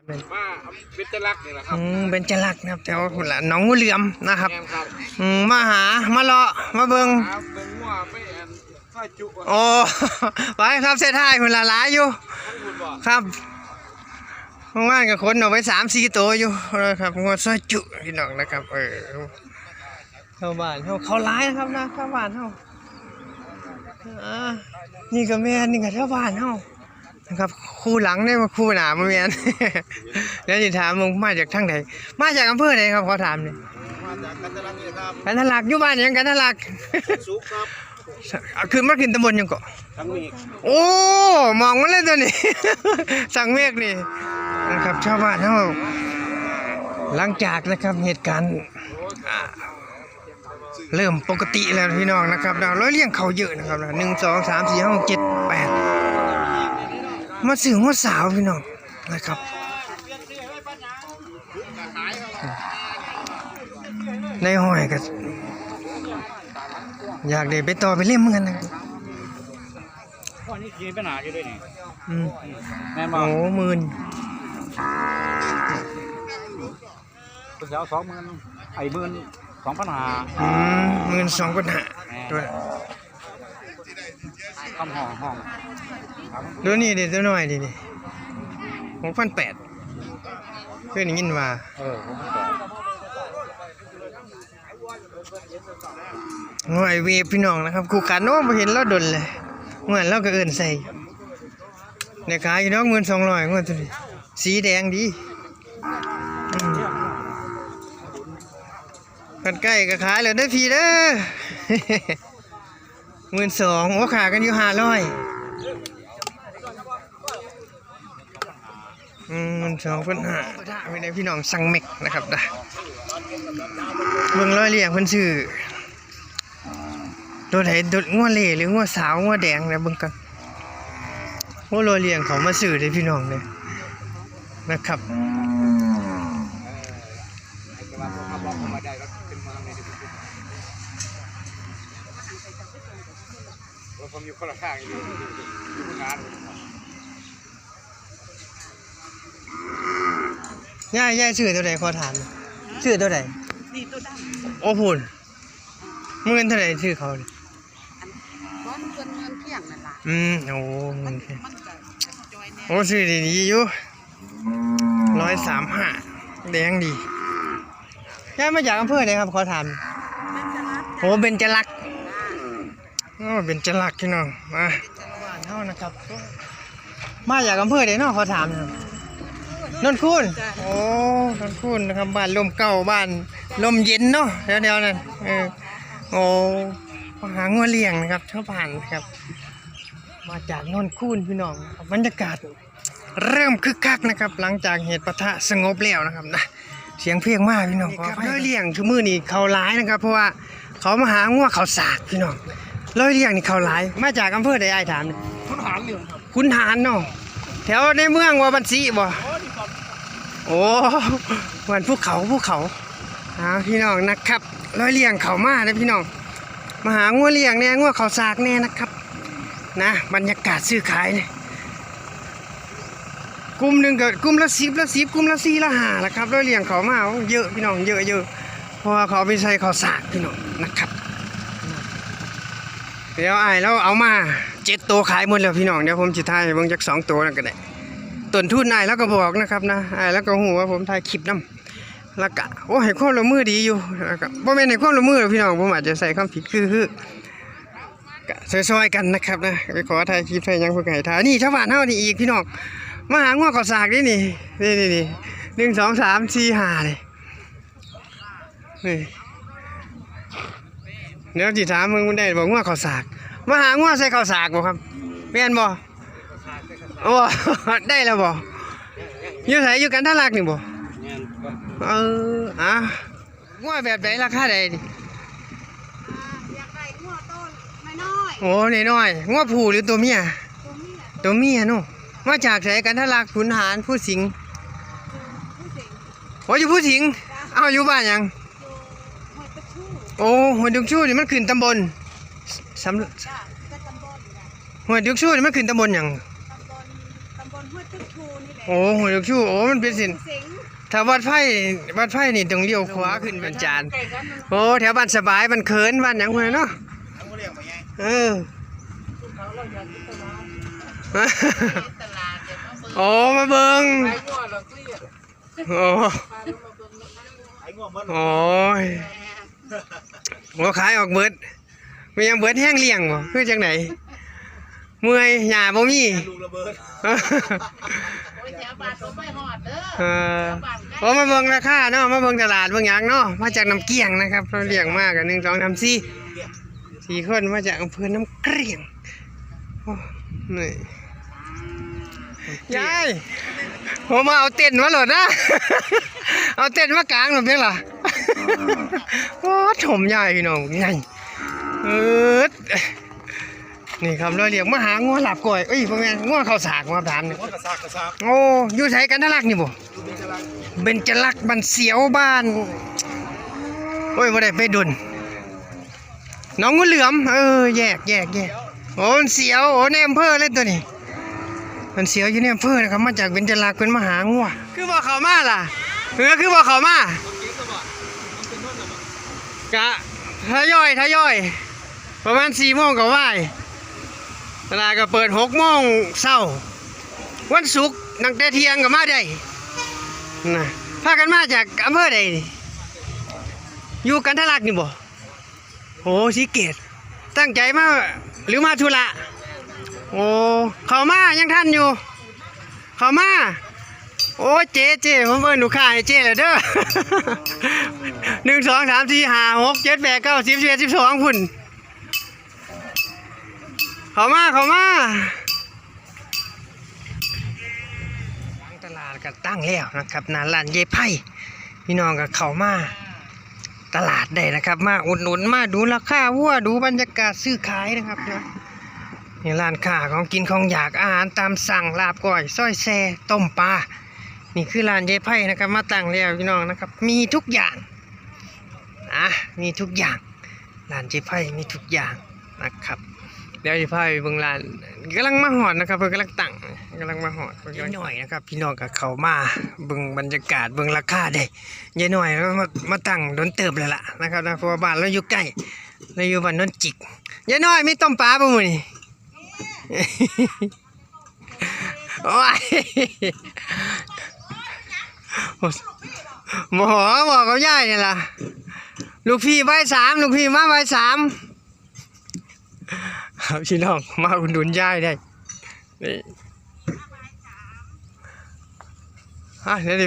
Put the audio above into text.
มาเบญจลักษณ์นี่แหละครับเบญจลักษณ์นะครับแถวคนละหนองงูเหลือมนะครับมาหามาเลาะมาเบิ่งงัวไม่ซอยจุโอ้ไปครับเส้นทางคนละหลายอยู่ครับว่างกับคนเอาไว้3-4 ตัวอยู่นะครับงัวซอยจุพี่น้องนะครับชาวบ้านเขาหลายนะครับนะชาวบ้านเขานี่ก็แม่นี่ก็ชาวบ้านเขานะครับคู่หลังได้มาคู่หนามาแม่นแล้วจะถามมึงมาจากทางไหนมาจากอำเภอไหนครับขอถามหน่อยมาจากกันทะลักนี่ครับกันทะลักอยู่บ้านยังกันทะลักสุขครับขึ้นตำบลยังเกาะทั้งเมฆโอ้มองมันเลยตัวนี้สั่งเมฆนี่นะครับชาวบ้านเขาหลังจากนะครับเหตุการณ์เริ่มปกติแล้วพี่น้องนะครับเราร้อยเลี้ยงเขาเยอะนะครับ1 2 3 4 5 6 7 8มาสื่อว่าสาวพี่น้องนะครับในห้อยก็อยากได้ไปต่อไปเล่มเหมือนกันนะข้อนี้กินปัญหาอยู่ด้วยนี่แม่โอ้10,000เป็นสาว20,000ไอ้12,50012,500ด้วยคำห้องดูนี่เดี๋ยวตัวน้อยดิ6,800เพื่อนยินว่าง่อยเวฟพี่น้องนะครับกูขาโน้มาเห็นแล้วดนเลยเหมือนเราก็เอินใส่ในขายอยู่น้อง12,000งวดตัวนี้สีแดงดีกันใกล้ก็ขายเลยได้ฟรีเด้อ12,000โอ้ขากันอยู่50012,500ไม่ได้พี่น้องสั่งเม็กนะครับนะเบิ่งร้อยเลี้ยงเพิ่นชื่อตัวไหนตัวงัวเล่หรืองัวสาวงัวแดงนะเบิ่งกันโอ้ร้อยเลี้ยงเขามาซื้อได้พี่น้องเลยนะครับผมอยู่คนละข้างอยู่งานย่าชื่อตัวไหนขอถามชื่อตัวไหนนี่ตัวดำโอ้พูนเงินเท่าไหร่ชื่อเขาเนี่ยเงินเที่ยงนั่นล่ะโอ้เงินเที่ยงโอ้ชื่อดีอยู่135แดงดีย่ามาจากอำเภอไหนครับขอถามโอ้เบญจลักษณ์เบญจลักษณ์พี่น้องมาบ้านเฮานะครับมาจากอำเภอไหนเนาะขอถามนนคุณโอ้นนคุณนะครับบ้านลมเก่าบ้านลมเย็นเนาะเดี๋ยวนั่นโอ้หางัวเลี้ยงนะครับชาวบ้านนะครับมาจากนนคุณพี่น้องบรรยากาศเริ่มคึกคักนะครับหลังจากเหตุปะทะสงบแล้วนะครับนะเสียงเพลงมากพี่น้องครับร้อยเลี้ยงชั่วมือนี่เขาร้ายนะครับเพราะว่าเขามาหางัวเขาสากพี่น้องร้อยเลี้ยงนี่เขาร้ายมาจากอำเภอใดไอ้ถามเนี่ยขุนหารเนาะแถวในเมืองว่าบันซีบ่โอ้วันภูเขาพี่น้องนะครับร้อยเลี้ยงเขามาเลยพี่น้องมาหางัวเลี้ยงเนี่ยงัวเขาสากเนี่ยนะครับนะบรรยากาศซื้อขายเนี่ยกลุ่มหนึ่งก็กลุ่มละ10กลุ่มละ4ละ5ละครับร้อยเลี้ยงเขามาเยอะพี่น้องเยอะเพราะว่าเขาไปใส่เขาสากพี่น้องนะครับเดี๋ยวไอ้แล้วเอามา7 ตัวขายหมดแล้วพี่น้องเดี๋ยวผมจะถ่ายเบิ่งจาก2 ตัวนั่นก็ได้ต้นทุนไอ้แล้วก็บอกนะครับนะไอ้แล้วก็หูว่าผมถ่ายคลิปน้ำแล้วก็โอ้ให้ความร่วมมือดีอยู่แล้วก็บ่แม่นให้ความร่วมมือพี่น้องผมอาจจะใส่คำผิดคือก็ซอยๆกันนะครับนะไปขอถ่ายคลิปถ่ายยังเพื่อให้ถ่ายนี่ชาวบ้านเฮานี่อีกพี่น้องมาหางัวเขาสากนี่1 2 3 4 5เลยนี่เดี๋ยวสิถามมึงได้บ่งัวเขาสากมาหางัวใส่เขาสากบ่ครับแม่นบ่โอ้ได้แล้วบ่อยู่ไสอยู่กันทะลักนี่บ่งัวแบบไหนราคาใดดิอยากได้งัวต้นน้อยโอ้น้อยงัวผู้หรือตัวเมียตัวเมียเนาะมาจากไสกันทะลักขุนหารผู้สิงห์โอ้อยู่ผู้สิงห์เอ้าอยู่บ้านหยังโอ้หัวดุกชูนี่มันขึ้นตำบลหัวดุกชูนี่มันขึ้นตำบลหยังตำบลห้วยตึกชูนี่แหละ โอ้หัวลูกชู้โอ้มันเป็นสิน สิง ถ้าวัดไผ่นี่ต้องเลี้ยวขวาขึ้นบรรจานโอ้แถวบ้านสบายบ้านเขินบ้านหยังพุ่นน่ะเนาะเออ โอ้มาเบิ่งโอ้โอ้ยบ่ขายออกเบิดมียังเบิดแห้งเลี้ยงบ่คือจังได๋เมื่อยหญ้าบ่มีเออโอ้มาเบิ่งราคาเนาะมาเบิ่งตลาดเบิ่งหยังเนาะมาจากน้ำเกี้ยงนะครับเราเลี้ยงมากกัน1 2 3 4คนมาจากอำเภอน้ำเกลี้ยงโอ้นี่ยายผมมาเอาเต็นท์มาโหลดนะ เอาเต็นท์มากลางหรือเปล่าโอ้ถมใหญ่พี่น้องใหญ่นี่ครับเราเรียกมาหางัวหลับก่อยเอ้ยพ่อแม่งัวข้าวสากมาถามเนี่ยโอ้อยู่ไสกันทะลักนี่บ่เบญจลักษณ์บ้านเสียวบ้านโอ้ยบ่ได้ไปดุนน้องงูเหลือมแยกโอ้มันเสียวโอ้ในอำเภอเลยตัวนี้มันเสียวอยู่ในอำเภอนะครับมาจากเบญจลักษณ์เป็นมหางัวคือบ่เข้ามาล่ะคือบ่เข้ามากะทยอยประมาณ4 โมงก็ไหว้ตลาดก็เปิด6 โมงเช้าวันศุกร์ตั้งแต่เที่ยงก็มาได้นะพากันมาจากอำเภอใดอยู่กันทะลักนี่บ่โอ้ศรีเกตตั้งใจมาหรือมาธุระโอ้เข้ามายังทันอยู่เข้ามาโอ้เจ๊ผมเอิ้นลูกค้าให้เจ๊เลยเด้อ 1 2 3 4 5 6 7 8 9 10 11 12พุ่นเข้ามาตลาดก็ตั้งแล้วนะครับหน้าร้านเยไผ่พี่น้องก็เข้ามาตลาดได้นะครับมาอุดหนุนมาดูราคาวัวดูบรรยากาศซื้อขายนะครับนะนี่ร้านค้าของกินของอยากอาหารตามสั่งลาบก้อยซอยแซ่ต้มปลานี่คือร้านเยไผ่นะครับมาตั้งแล้วพี่น้องนะครับมีทุกอย่างมีทุกอย่างร้านเยไผ่มีทุกอย่างนะครับเดี๋ยวเยไผ่เบิ่งร้านกำลังมาหอดนะครับเพิ่นกำลังตั้งกำลังมาหอดนิดหน่อยนะครับพี่น้องก็เข้ามาเบิ่งบรรยากาศเบิ่งราคาได้ยายหน่อยแล้วมาตั้งโดนเติบแล้วล่ะนะครับนะเพราะว่าบ้านเราอยู่ใกล้เราอยู่บ้านโนนจิกยายน้อยมีต้มปลาป่ะมื้อนี้ โอ้ยบอกกับยายนี่ล่ะลูกพี่ใบ3ลูกพี่มาใบ3ครับพี่น้องมาอุดหนุนยายได้นี่เดี๋ยว